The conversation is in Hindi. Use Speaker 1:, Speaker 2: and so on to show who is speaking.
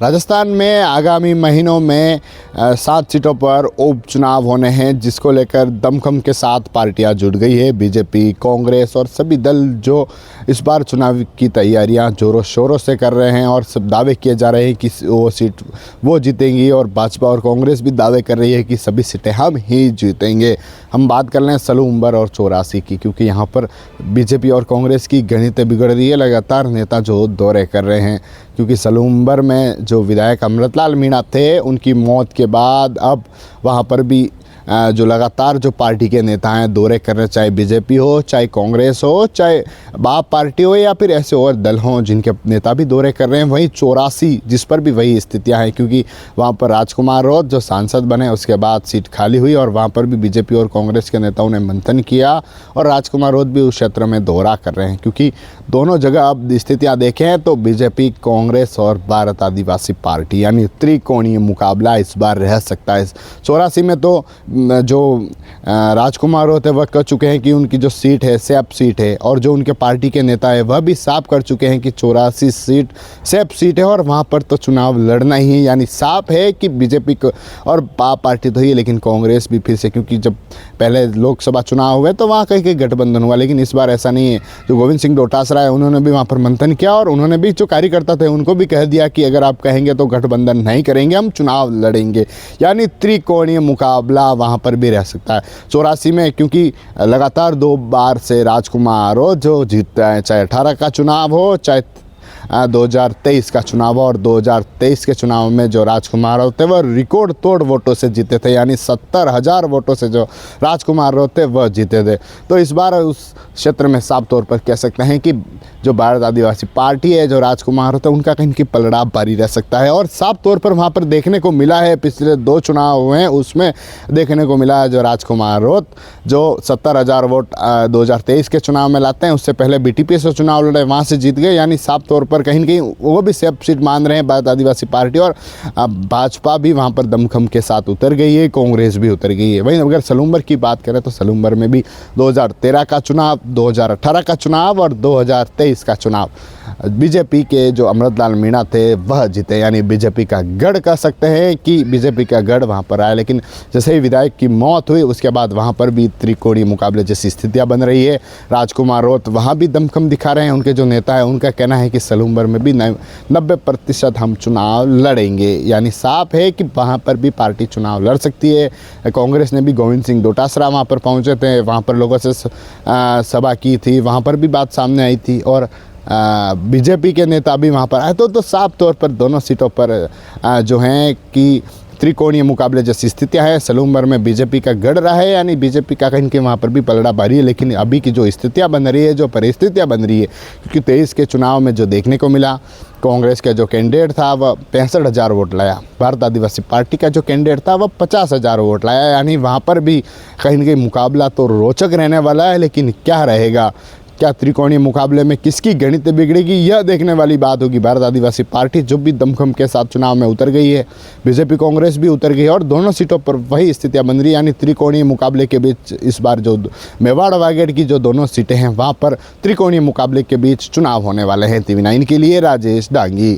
Speaker 1: राजस्थान में आगामी महीनों में 7 सीटों पर उपचुनाव होने हैं, जिसको लेकर दमखम के साथ पार्टियां जुट गई है। बीजेपी, कांग्रेस और सभी दल जो इस बार चुनाव की तैयारियां जोरों शोरों से कर रहे हैं और सब दावे किए जा रहे हैं कि वो सीट वो जीतेंगी, और भाजपा और कांग्रेस भी दावे कर रही है कि सभी सीटें हम ही जीतेंगे। हम बात कर लें सलूम्बर और चौरासी की, क्योंकि यहाँ पर बीजेपी और कांग्रेस की गणितें बिगड़ रही है। लगातार नेता जो दौरे कर रहे हैं, क्योंकि सलूम्बर में जो विधायक अमृतलाल मीणा थे, उनकी मौत के बाद अब वहाँ पर भी जो लगातार जो पार्टी के नेता हैं दौरे कर रहे, चाहे बीजेपी हो, चाहे कांग्रेस हो, चाहे बाप पार्टी हो या फिर ऐसे और दल हों जिनके नेता भी दौरे कर रहे हैं। वहीं 84 जिस पर भी वही स्थितियां हैं, क्योंकि वहाँ पर राजकुमार रोत जो सांसद बने उसके बाद सीट खाली हुई और वहाँ पर भी बीजेपी और कांग्रेस के नेताओं ने मंथन किया और राजकुमार रोत भी उस क्षेत्र में दौरा कर रहे हैं। क्योंकि दोनों जगह अब स्थितियाँ देखें तो बीजेपी, कांग्रेस और भारत आदिवासी पार्टी यानी त्रिकोणीय मुकाबला इस बार रह सकता है। 84 में तो जो राजकुमार होते वह कह चुके हैं कि उनकी जो सीट है सेफ सीट है, और जो उनके पार्टी के नेता है वह भी साफ कर चुके हैं कि 84 सीट सेफ सीट है और वहाँ पर तो चुनाव लड़ना ही है। यानी साफ है कि बीजेपी को और बाप पार्टी तो ही, लेकिन कांग्रेस भी फिर से, क्योंकि जब पहले लोकसभा चुनाव हुए तो वहाँ कहीं गठबंधन हुआ, लेकिन इस बार ऐसा नहीं है। जो गोविंद सिंह डोटासरा है उन्होंने भी वहाँ पर मंथन किया और उन्होंने भी जो कार्यकर्ता थे उनको भी कह दिया कि अगर आप कहेंगे तो गठबंधन नहीं करेंगे, हम चुनाव लड़ेंगे। यानी त्रिकोणीय मुकाबला वहाँ पर भी रह सकता है 84 में, क्योंकि लगातार 2 बार से राजकुमार हो जो जीतता है, चाहे 18 का चुनाव हो, चाहे 2023 का चुनाव और 2023 के चुनाव में जो राजकुमार होते वह रिकॉर्ड तोड़ वोटों से जीते थे। यानी 70,000 वोटों से जो राजकुमार होते वह जीते थे। तो इस बार उस क्षेत्र में साफ तौर पर कह सकते हैं कि जो भारत आदिवासी पार्टी है, जो राजकुमार होते हैं, उनका कहीं की पलड़ा भारी रह सकता है। और साफ तौर पर वहाँ पर देखने को मिला है, पिछले 2 चुनाव हुए हैं उसमें देखने को मिला है जो राजकुमार रोत जो 70,000 वोट 2023 के चुनाव में लाते हैं, उससे पहले BTP से चुनाव लड़े, वहाँ से जीत गए। यानी साफ तौर पर कहीं न कहीं वो भी सेफ सीट मान रहे हैं भारत आदिवासी पार्टी, और भाजपा भी वहाँ पर दमखम के साथ उतर गई है, कांग्रेस भी उतर गई है। वहीं अगर सलूम्बर की बात करें तो सलूम्बर में भी 2013 का चुनाव, 2018 का चुनाव और 2023 का चुनाव बीजेपी के जो अमृतलाल मीणा थे वह जीते। यानी बीजेपी का गढ़ कह सकते हैं कि बीजेपी का गढ़ वहाँ पर आया, लेकिन जैसे ही विधायक की मौत हुई उसके बाद वहाँ पर भी त्रिकोणीय मुकाबले जैसी स्थितियाँ बन रही है। राजकुमार रोत वहाँ भी दमखम दिखा रहे हैं, उनके जो नेता है उनका कहना है कि सलूम्बर में भी 90% हम चुनाव लड़ेंगे। यानी साफ है कि वहाँ पर भी पार्टी चुनाव लड़ सकती है। कांग्रेस ने भी गोविंद सिंह डोटासरा वहाँ पर पहुँचे थे, वहाँ पर लोगों से सभा की थी, वहाँ पर भी बात सामने आई थी, और बीजेपी के नेता भी वहाँ पर आए। तो साफ तौर पर दोनों सीटों पर जो हैं कि त्रिकोणीय मुकाबले जैसी स्थितियाँ हैं। सलूम्बर में बीजेपी का गढ़ रहा है, यानी बीजेपी का कहीं के वहाँ पर भी पलड़ा भारी है। लेकिन अभी की जो स्थितियाँ बन रही है, जो परिस्थितियाँ बन रही है, क्योंकि 23 के चुनाव में जो देखने को मिला, कांग्रेस का जो कैंडिडेट था वह 65,000 वोट लाया, भारत आदिवासी पार्टी का जो कैंडिडेट था वह 50,000 वोट लाया। यानी वहाँ पर भी कहीं न कहीं मुकाबला तो रोचक रहने वाला है, लेकिन क्या रहेगा, क्या त्रिकोणीय मुकाबले में किसकी गणित बिगड़ेगी, यह देखने वाली बात होगी। भारत आदिवासी पार्टी जो भी दमखम के साथ चुनाव में उतर गई है, बीजेपी कांग्रेस भी उतर गई है, और दोनों सीटों पर वही स्थितियां बन रही है। यानी त्रिकोणीय मुकाबले के बीच इस बार जो मेवाड़ वागड़ की जो दोनों सीटें हैं वहाँ पर त्रिकोणीय मुकाबले के बीच चुनाव होने वाले हैं। TV9 के लिए राजेश डांगी।